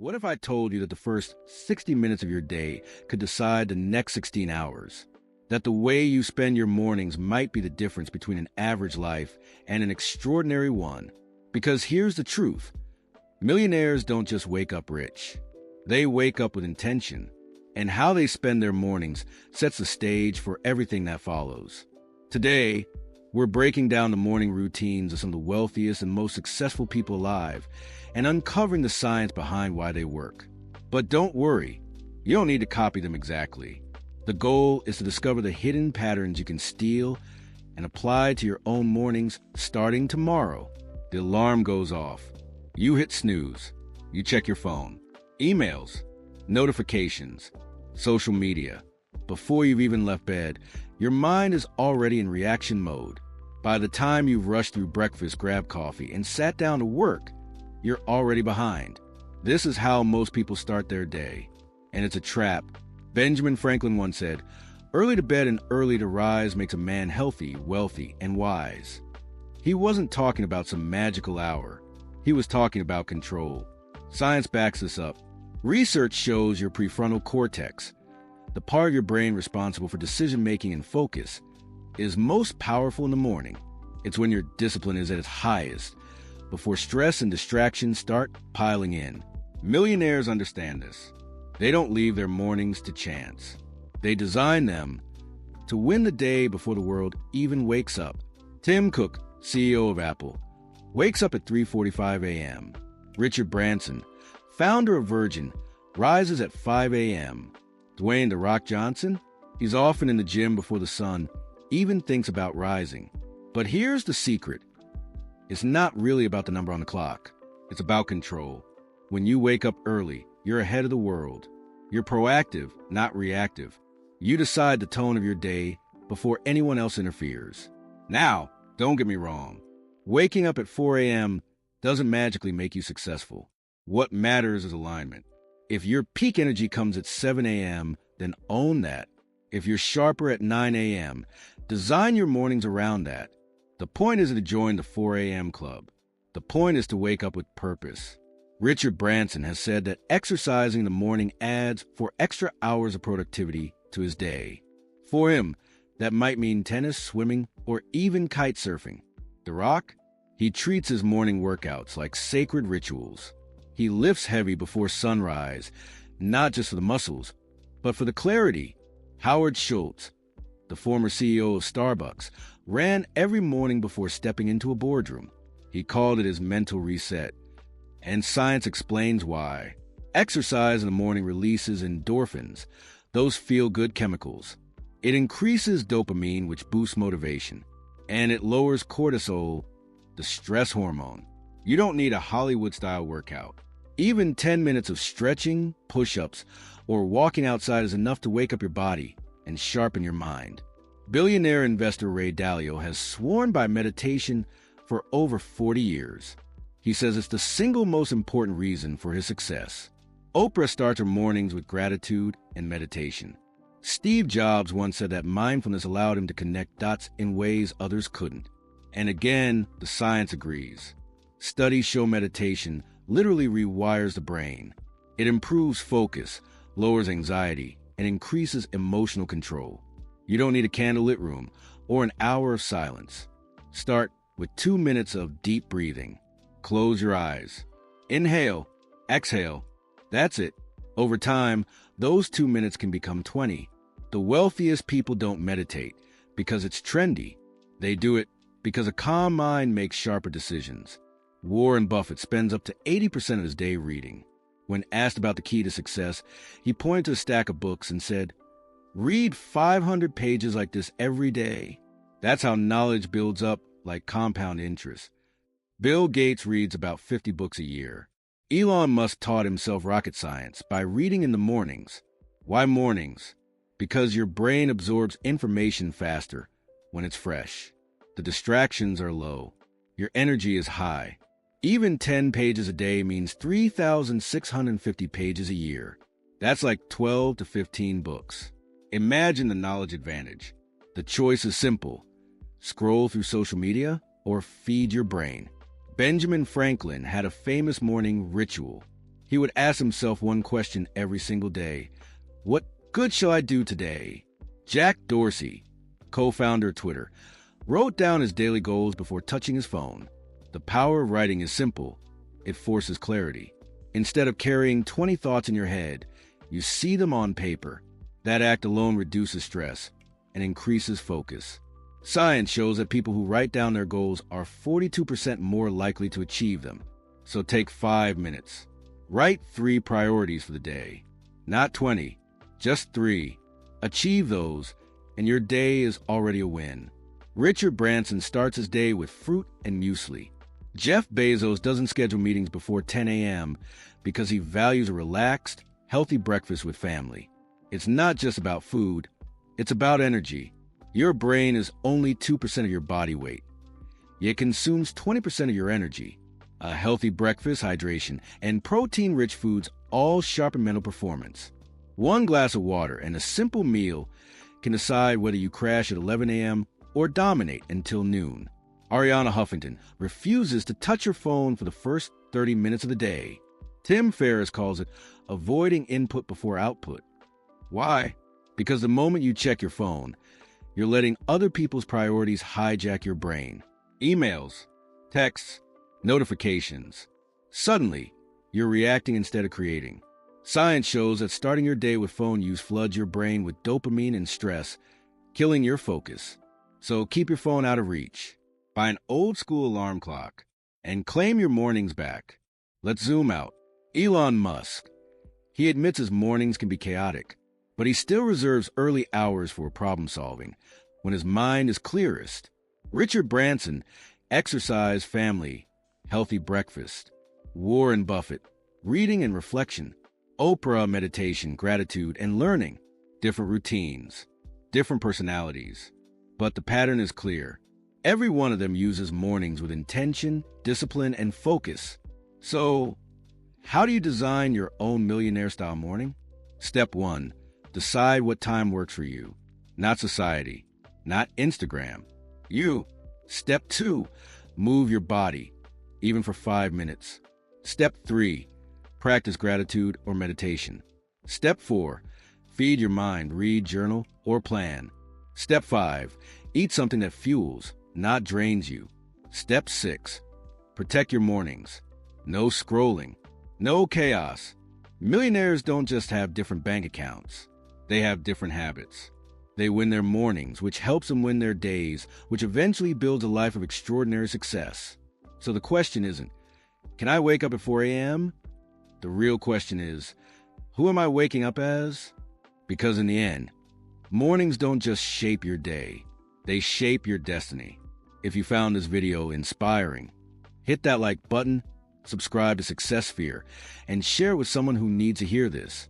What if I told you that the first 60 minutes of your day could decide the next 16 hours? That the way you spend your mornings might be the difference between an average life and an extraordinary one? Because here's the truth. Millionaires don't just wake up rich. They wake up with intention, and how they spend their mornings sets the stage for everything that follows. Today, we're breaking down the morning routines of some of the wealthiest and most successful people alive and uncovering the science behind why they work. But don't worry, you don't need to copy them exactly. The goal is to discover the hidden patterns you can steal and apply to your own mornings starting tomorrow. The alarm goes off. You hit snooze. You check your phone, emails, notifications, social media. Before you've even left bed, your mind is already in reaction mode. By the time you've rushed through breakfast, grabbed coffee, and sat down to work, you're already behind. This is how most people start their day, and it's a trap. Benjamin Franklin once said, "Early to bed and early to rise makes a man healthy, wealthy, and wise." He wasn't talking about some magical hour. He was talking about control. Science backs this up. Research shows your prefrontal cortex, the part of your brain responsible for decision-making and focus, is most powerful in the morning. It's when your discipline is at its highest, before stress and distractions start piling in. Millionaires understand this. They don't leave their mornings to chance. They design them to win the day before the world even wakes up. Tim Cook, CEO of Apple, wakes up at 3:45 a.m. Richard Branson, founder of Virgin, rises at 5 a.m. Dwayne "The Rock" Johnson, he's often in the gym before the sun even thinks about rising. But here's the secret. It's not really about the number on the clock. It's about control. When you wake up early, you're ahead of the world. You're proactive, not reactive. You decide the tone of your day before anyone else interferes. Now, don't get me wrong. Waking up at 4 a.m. doesn't magically make you successful. What matters is alignment. If your peak energy comes at 7 a.m., then own that. If you're sharper at 9 a.m., design your mornings around that. The point isn't to join the 4 a.m. club. The point is to wake up with purpose. Richard Branson has said that exercising in the morning adds 4 extra hours of productivity to his day. For him, that might mean tennis, swimming, or even kite surfing. The Rock? He treats his morning workouts like sacred rituals. He lifts heavy before sunrise, not just for the muscles, but for the clarity. Howard Schultz, the former CEO of Starbucks, ran every morning before stepping into a boardroom. He called it his mental reset. And science explains why. Exercise in the morning releases endorphins, those feel-good chemicals. It increases dopamine, which boosts motivation. And it lowers cortisol, the stress hormone. You don't need a Hollywood-style workout. Even 10 minutes of stretching, push-ups, or walking outside is enough to wake up your body and sharpen your mind. Billionaire investor Ray Dalio has sworn by meditation for over 40 years. He says it's the single most important reason for his success. Oprah starts her mornings with gratitude and meditation. Steve Jobs once said that mindfulness allowed him to connect dots in ways others couldn't. And again, the science agrees. Studies show meditation literally rewires the brain. It improves focus, lowers anxiety, and increases emotional control. You don't need a candlelit room or an hour of silence. Start with 2 minutes of deep breathing. Close your eyes. Inhale, exhale. That's it. Over time, those 2 minutes can become 20. The wealthiest people don't meditate because it's trendy. They do it because a calm mind makes sharper decisions. Warren Buffett spends up to 80% of his day reading. When asked about the key to success, he pointed to a stack of books and said, "Read 500 pages like this every day." That's how knowledge builds up like compound interest. Bill Gates reads about 50 books a year. Elon Musk taught himself rocket science by reading in the mornings. Why mornings? Because your brain absorbs information faster when it's fresh. The distractions are low. Your energy is high. Even 10 pages a day means 3,650 pages a year. That's like 12 to 15 books. Imagine the knowledge advantage. The choice is simple. Scroll through social media or feed your brain. Benjamin Franklin had a famous morning ritual. He would ask himself one question every single day. What good shall I do today? Jack Dorsey, co-founder of Twitter, wrote down his daily goals before touching his phone. The power of writing is simple. It forces clarity. Instead of carrying 20 thoughts in your head, you see them on paper. That act alone reduces stress and increases focus. Science shows that people who write down their goals are 42% more likely to achieve them. So take 5 minutes. Write 3 priorities for the day. Not 20, just 3. Achieve those, and your day is already a win. Richard Branson starts his day with fruit and muesli. Jeff Bezos doesn't schedule meetings before 10 a.m. because he values a relaxed, healthy breakfast with family. It's not just about food, it's about energy. Your brain is only 2% of your body weight, yet consumes 20% of your energy. A healthy breakfast, hydration, and protein-rich foods all sharpen mental performance. 1 glass of water and a simple meal can decide whether you crash at 11 a.m. or dominate until noon. Ariana Huffington refuses to touch her phone for the first 30 minutes of the day. Tim Ferriss calls it avoiding input before output. Why? Because the moment you check your phone, you're letting other people's priorities hijack your brain. Emails, texts, notifications. Suddenly, you're reacting instead of creating. Science shows that starting your day with phone use floods your brain with dopamine and stress, killing your focus. So keep your phone out of reach. Buy an old-school alarm clock and claim your mornings back. Let's zoom out. Elon Musk. He admits his mornings can be chaotic, but he still reserves early hours for problem-solving, when his mind is clearest. Richard Branson. Exercise, family, healthy breakfast. Warren Buffett. Reading and reflection. Oprah. Meditation, gratitude, and learning. Different routines, different personalities. But the pattern is clear. Every one of them uses mornings with intention, discipline, and focus. So, how do you design your own millionaire-style morning? Step 1. Decide what time works for you. Not society. Not Instagram. You. Step 2. Move your body, even for 5 minutes. Step 3. Practice gratitude or meditation. Step 4. Feed your mind, read, journal, or plan. Step 5. Eat something that fuels, not drains you. Step 6. Protect your mornings. No scrolling. No chaos. Millionaires don't just have different bank accounts. They have different habits. They win their mornings, which helps them win their days, which eventually builds a life of extraordinary success. So the question isn't, can I wake up at 4 a.m.? The real question is, who am I waking up as? Because in the end, mornings don't just shape your day. They shape your destiny. If you found this video inspiring, hit that like button, subscribe to Success Sphere, and share with someone who needs to hear this.